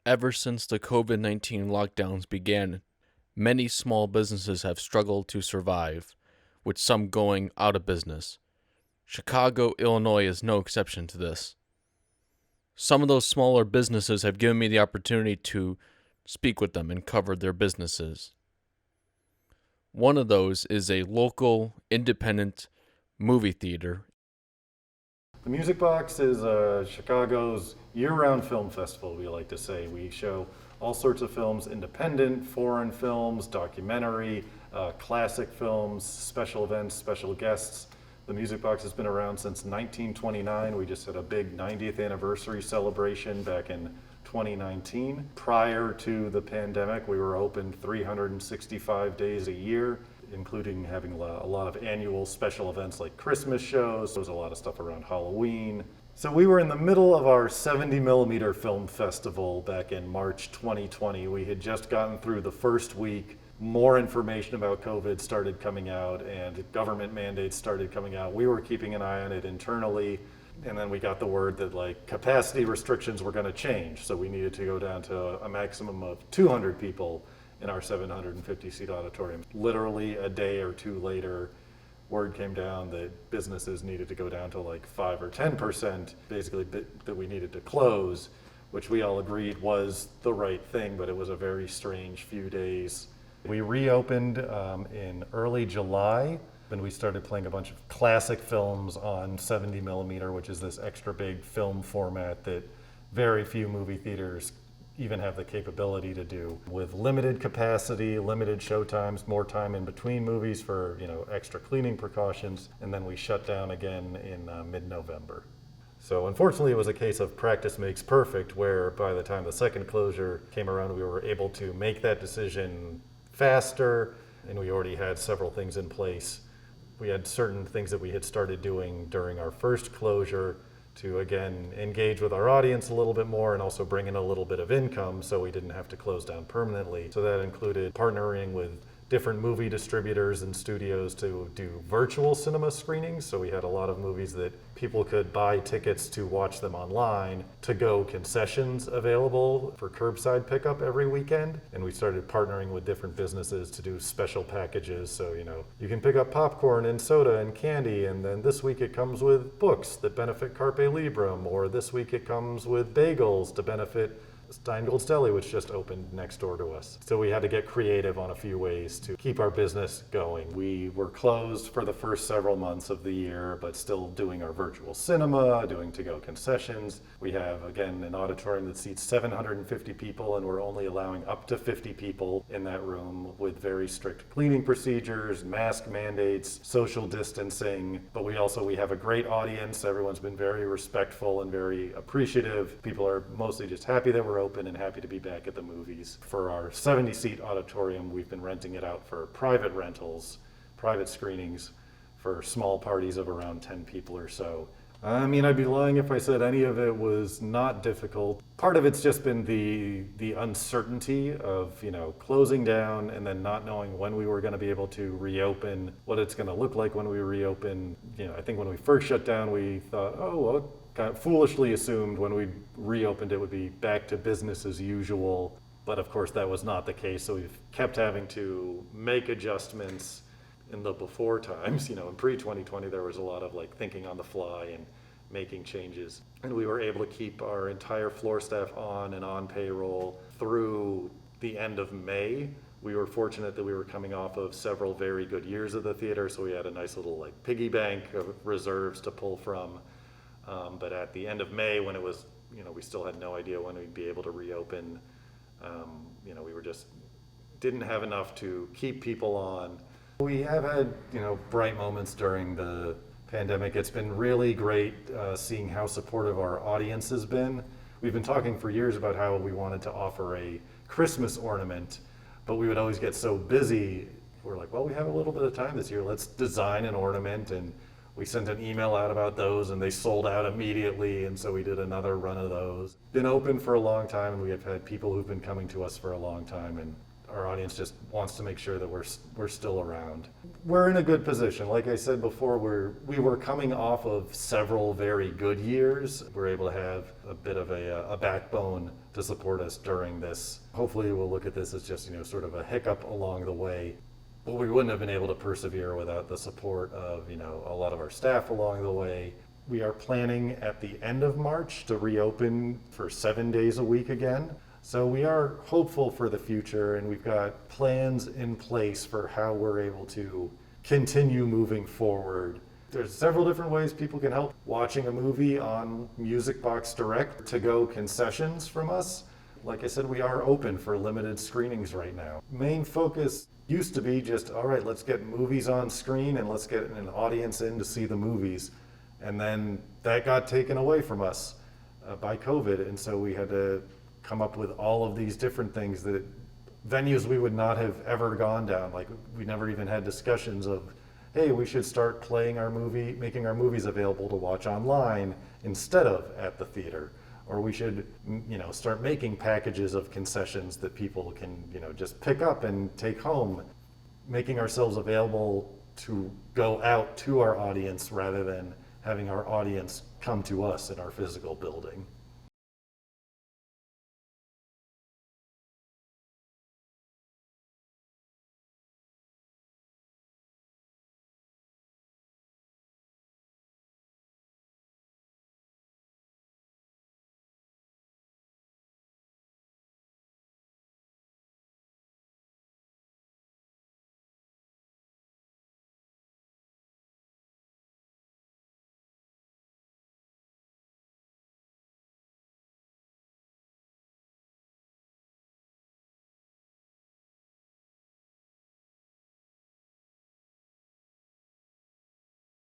Ever since the COVID-19 lockdowns began, many small businesses have struggled to survive, with some going out of business. Chicago, Illinois is no exception to this. Some of those smaller businesses have given me the opportunity to speak with them and cover their businesses. One of those is a local, independent movie theater. The Music Box is Chicago's year-round film festival, we like to say. We show all sorts of films, independent, foreign films, documentary, classic films, special events, special guests. The Music Box has been around since 1929. We just had a big 90th anniversary celebration back in 2019. Prior to the pandemic, we were open 365 days a year, including having a lot of annual special events like Christmas shows. There was a lot of stuff around Halloween. So we were in the middle of our 70 millimeter film festival back in March 2020. We had just gotten through the first week. More information about COVID started coming out and government mandates started coming out. We were keeping an eye on it internally. And then we got the word that like capacity restrictions were going to change. So we needed to go down to a maximum of 200 people in our 750 seat auditorium. Literally a day or two later, word came down that businesses needed to go down to like 5 or 10%, basically that we needed to close, which we all agreed was the right thing, but it was a very strange few days. We reopened in early July, and we started playing a bunch of classic films on 70 millimeter, which is this extra big film format that very few movie theaters even have the capability to do, with limited capacity, limited show times, more time in between movies for extra cleaning precautions, and then we shut down again in mid-November. So unfortunately it was a case of practice makes perfect, where by the time the second closure came around, we were able to make that decision faster, and we already had several things in place. We had certain things that we had started doing during our first closure to, again, engage with our audience a little bit more and also bring in a little bit of income so we didn't have to close down permanently. So that included partnering with different movie distributors and studios to do virtual cinema screenings. So we had a lot of movies that people could buy tickets to watch them online, to-go concessions available for curbside pickup every weekend. And we started partnering with different businesses to do special packages. So, you can pick up popcorn and soda and candy, and then this week it comes with books that benefit Carpe Librum, or this week it comes with bagels to benefit Steingold's Deli, which just opened next door to us. So we had to get creative on a few ways to keep our business going. We were closed for the first several months of the year, but still doing our virtual cinema, doing to-go concessions. We have, again, an auditorium that seats 750 people, and we're only allowing up to 50 people in that room with very strict cleaning procedures, mask mandates, social distancing. But we have a great audience. Everyone's been very respectful and very appreciative. People are mostly just happy that we're open and happy to be back at the movies. For our 70-seat auditorium, we've been renting it out for private rentals, private screenings for small parties of around 10 people or so. I mean, I'd be lying if I said any of it was not difficult. Part of it's just been the uncertainty of, closing down and then not knowing when we were going to be able to reopen, what it's going to look like when we reopen. I think when we first shut down, we thought, kind of foolishly assumed when we reopened it would be back to business as usual. But of course that was not the case. So we've kept having to make adjustments in the before times. In pre-2020 there was a lot of thinking on the fly and making changes. And we were able to keep our entire floor staff on payroll through the end of May. We were fortunate that we were coming off of several very good years of the theater, so we had a nice little piggy bank of reserves to pull from. But at the end of May, when it was, we still had no idea when we'd be able to reopen. We were just didn't have enough to keep people on. We have had, bright moments during the pandemic. It's been really great seeing how supportive our audience has been. We've been talking for years about how we wanted to offer a Christmas ornament, but we would always get so busy. We're like, well, we have a little bit of time this year. Let's design an ornament. And we sent an email out about those and they sold out immediately, and so we did another run of those. Been open for a long time, and we have had people who've been coming to us for a long time and our audience just wants to make sure that we're still around. We're in a good position. Like I said before, we were coming off of several very good years. We're able to have a bit of a backbone to support us during this. Hopefully we'll look at this as just, sort of a hiccup along the way. But we wouldn't have been able to persevere without the support of, a lot of our staff along the way. We are planning at the end of March to reopen for 7 days a week again. So we are hopeful for the future, and we've got plans in place for how we're able to continue moving forward. There's several different ways people can help. Watching a movie on Music Box Direct, to-go concessions from us. Like I said, we are open for limited screenings right now. Main focus used to be just, all right, let's get movies on screen and let's get an audience in to see the movies. And then that got taken away from us by COVID. And so we had to come up with all of these different things that venues we would not have ever gone down. Like we never even had discussions of, hey, we should start playing our movie, making our movies available to watch online instead of at the theater. Or we should, start making packages of concessions that people can, just pick up and take home, making ourselves available to go out to our audience rather than having our audience come to us in our physical building.